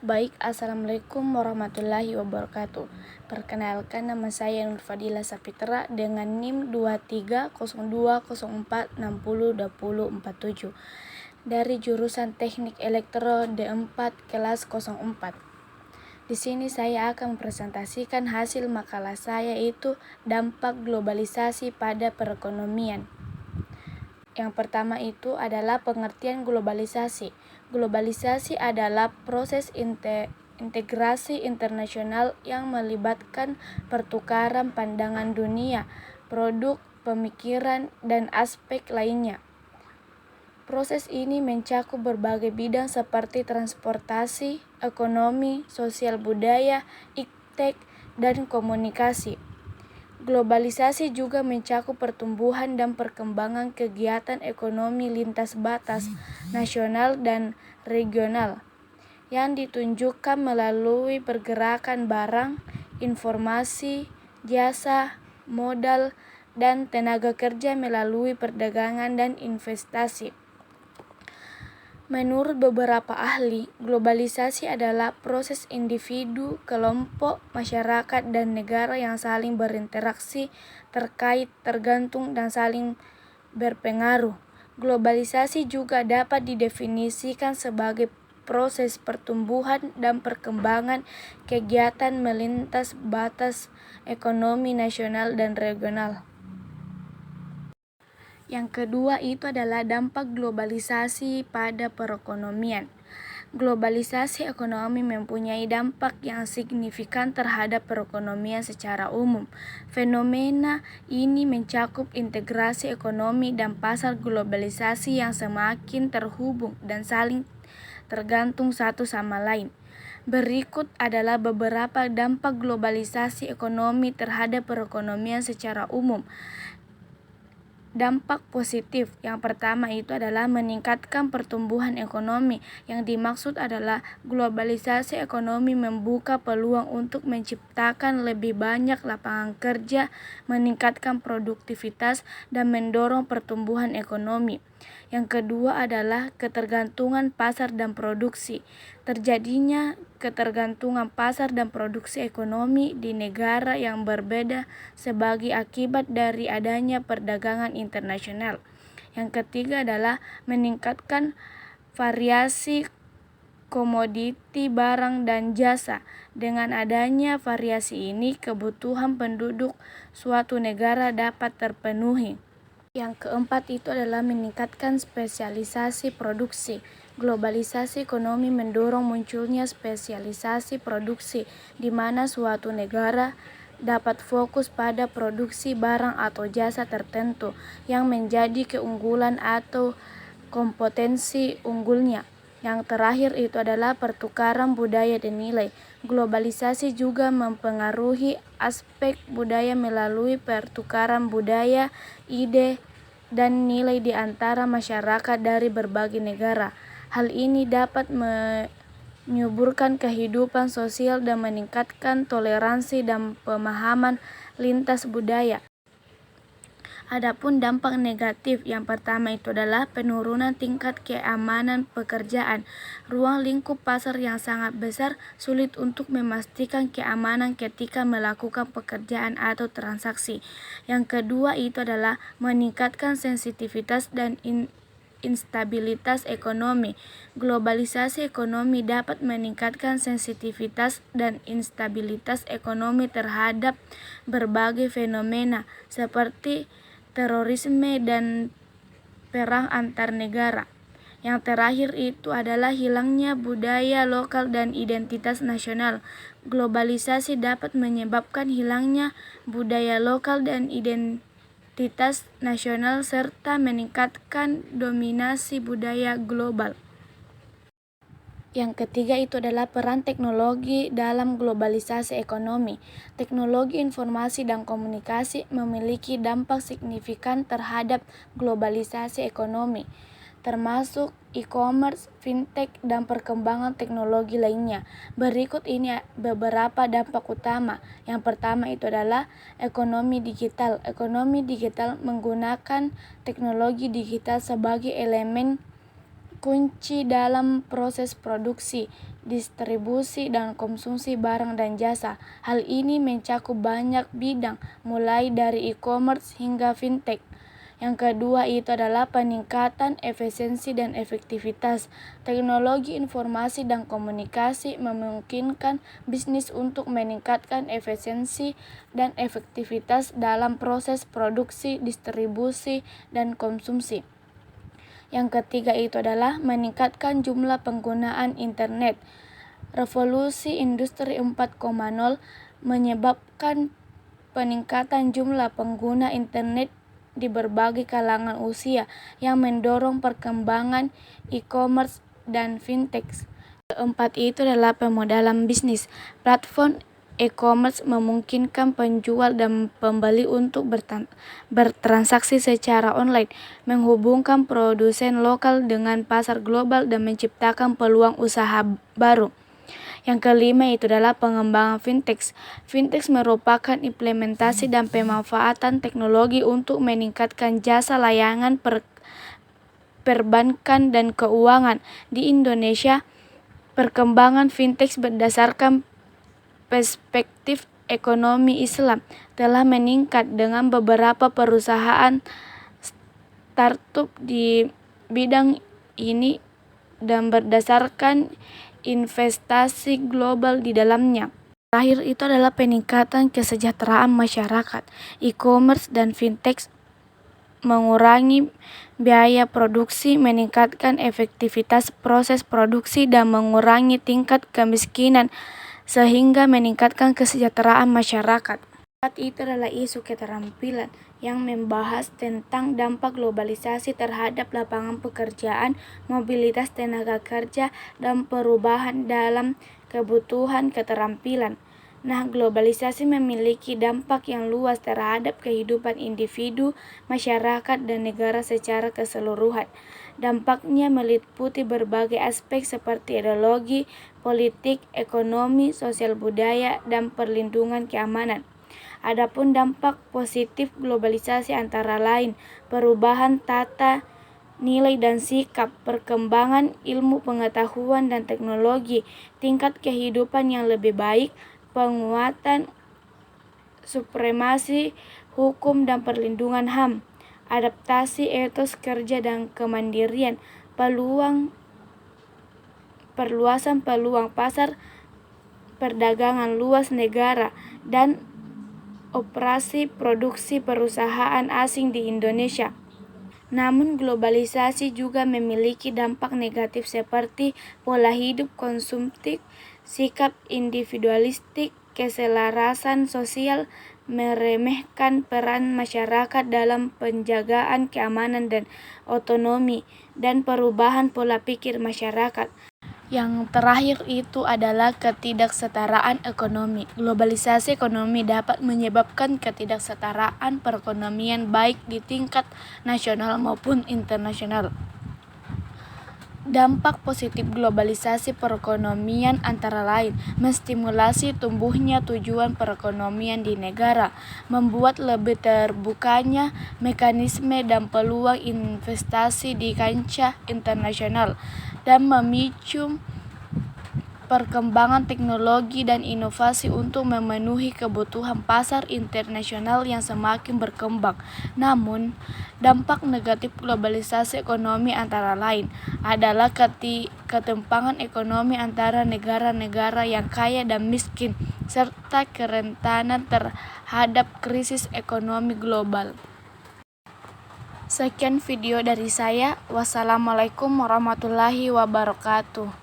Baik, Assalamualaikum warahmatullahi wabarakatuh. Perkenalkan, nama saya Nur Fadila Sapitra dengan NIM 230204602047 dari jurusan Teknik Elektro D4 kelas 04. Di sini saya akan mempresentasikan hasil makalah saya, yaitu dampak globalisasi pada perekonomian. Yang pertama itu adalah pengertian globalisasi. Globalisasi adalah proses integrasi internasional yang melibatkan pertukaran pandangan dunia, produk, pemikiran, dan aspek lainnya. Proses ini mencakup berbagai bidang seperti transportasi, ekonomi, sosial budaya, iptek, dan komunikasi. Globalisasi juga mencakup pertumbuhan dan perkembangan kegiatan ekonomi lintas batas nasional dan regional yang ditunjukkan melalui pergerakan barang, informasi, jasa, modal, dan tenaga kerja melalui perdagangan dan investasi. Menurut beberapa ahli, globalisasi adalah proses individu, kelompok, masyarakat, dan negara yang saling berinteraksi, terkait, tergantung, dan saling berpengaruh. Globalisasi juga dapat didefinisikan sebagai proses pertumbuhan dan perkembangan kegiatan melintas batas ekonomi nasional dan regional. Yang kedua itu adalah dampak globalisasi pada perekonomian. Globalisasi ekonomi mempunyai dampak yang signifikan terhadap perekonomian secara umum. Fenomena ini mencakup integrasi ekonomi dan pasar globalisasi yang semakin terhubung dan saling tergantung satu sama lain. Berikut adalah beberapa dampak globalisasi ekonomi terhadap perekonomian secara umum. Dampak positif yang pertama itu adalah meningkatkan pertumbuhan ekonomi. Yang dimaksud adalah globalisasi ekonomi membuka peluang untuk menciptakan lebih banyak lapangan kerja, meningkatkan produktivitas, dan mendorong pertumbuhan ekonomi. Yang kedua adalah ketergantungan pasar dan produksi. Terjadinya ketergantungan pasar dan produksi ekonomi di negara yang berbeda sebagai akibat dari adanya perdagangan internasional. Yang ketiga adalah meningkatkan variasi komoditi barang dan jasa. Dengan adanya variasi ini, kebutuhan penduduk suatu negara dapat terpenuhi. Yang keempat itu adalah meningkatkan spesialisasi produksi. Globalisasi ekonomi mendorong munculnya spesialisasi produksi, di mana suatu negara dapat fokus pada produksi barang atau jasa tertentu yang menjadi keunggulan atau kompetensi unggulnya. Yang terakhir itu adalah pertukaran budaya dan nilai. Globalisasi juga mempengaruhi aspek budaya melalui pertukaran budaya, ide, dan nilai di antara masyarakat dari berbagai negara. Hal ini dapat menyuburkan kehidupan sosial dan meningkatkan toleransi dan pemahaman lintas budaya. Adapun dampak negatif, yang pertama itu adalah penurunan tingkat keamanan pekerjaan. Ruang lingkup pasar yang sangat besar sulit untuk memastikan keamanan ketika melakukan pekerjaan atau transaksi. Yang kedua itu adalah meningkatkan sensitivitas dan instabilitas ekonomi. Globalisasi ekonomi dapat meningkatkan sensitivitas dan instabilitas ekonomi terhadap berbagai fenomena seperti terorisme dan perang antar negara. Yang terakhir itu adalah hilangnya budaya lokal dan identitas nasional. Globalisasi dapat menyebabkan hilangnya budaya lokal dan identitas nasional serta meningkatkan dominasi budaya global. Yang ketiga itu adalah peran teknologi dalam globalisasi ekonomi. Teknologi informasi dan komunikasi memiliki dampak signifikan terhadap globalisasi ekonomi, termasuk e-commerce, fintech, dan perkembangan teknologi lainnya. Berikut ini beberapa dampak utama. Yang pertama itu adalah ekonomi digital. Ekonomi digital menggunakan teknologi digital sebagai elemen kunci dalam proses produksi, distribusi, dan konsumsi barang dan jasa. Hal ini mencakup banyak bidang, mulai dari e-commerce hingga fintech. Yang kedua itu adalah peningkatan efisiensi dan efektivitas. Teknologi informasi dan komunikasi memungkinkan bisnis untuk meningkatkan efisiensi dan efektivitas dalam proses produksi, distribusi, dan konsumsi. Yang ketiga itu adalah meningkatkan jumlah penggunaan internet. Revolusi Industri 4.0 menyebabkan peningkatan jumlah pengguna internet di berbagai kalangan usia yang mendorong perkembangan e-commerce dan fintech. Keempat itu adalah pemodalan bisnis. Platform e-commerce memungkinkan penjual dan pembeli untuk bertransaksi secara online, menghubungkan produsen lokal dengan pasar global dan menciptakan peluang usaha baru. Yang kelima itu adalah pengembangan fintech. Fintech merupakan implementasi dan pemanfaatan teknologi untuk meningkatkan jasa layanan perbankan dan keuangan. Di Indonesia, perkembangan fintech berdasarkan perspektif ekonomi Islam telah meningkat dengan beberapa perusahaan startup di bidang ini dan berdasarkan investasi global di dalamnya. Terakhir itu adalah peningkatan kesejahteraan masyarakat. E-commerce dan fintech mengurangi biaya produksi, meningkatkan efektivitas proses produksi, dan mengurangi tingkat kemiskinan, sehingga meningkatkan kesejahteraan masyarakat. Itu adalah isu keterampilan yang membahas tentang dampak globalisasi terhadap lapangan pekerjaan, mobilitas tenaga kerja, dan perubahan dalam kebutuhan keterampilan. Nah, globalisasi memiliki dampak yang luas terhadap kehidupan individu, masyarakat, dan negara secara keseluruhan. Dampaknya meliputi berbagai aspek seperti ideologi, politik, ekonomi, sosial budaya, dan perlindungan keamanan. Adapun dampak positif globalisasi antara lain perubahan tata nilai dan sikap, perkembangan ilmu pengetahuan dan teknologi, tingkat kehidupan yang lebih baik, penguatan supremasi hukum dan perlindungan HAM, adaptasi etos kerja dan kemandirian, perluasan peluang pasar, perdagangan luas negara, dan operasi produksi perusahaan asing di Indonesia. Namun globalisasi juga memiliki dampak negatif seperti pola hidup konsumtif, sikap individualistik, keselarasan sosial, meremehkan peran masyarakat dalam penjagaan keamanan dan otonomi, dan perubahan pola pikir masyarakat. Yang terakhir itu adalah ketidaksetaraan ekonomi. Globalisasi ekonomi dapat menyebabkan ketidaksetaraan perekonomian baik di tingkat nasional maupun internasional. Dampak positif globalisasi perekonomian antara lain menstimulasi tumbuhnya tujuan perekonomian di negara, membuat lebih terbukanya mekanisme dan peluang investasi di kancah internasional, dan memicu perkembangan teknologi dan inovasi untuk memenuhi kebutuhan pasar internasional yang semakin berkembang. Namun, dampak negatif globalisasi ekonomi antara lain adalah ketimpangan ekonomi antara negara-negara yang kaya dan miskin, serta kerentanan terhadap krisis ekonomi global. Sekian video dari saya. Wassalamualaikum warahmatullahi wabarakatuh.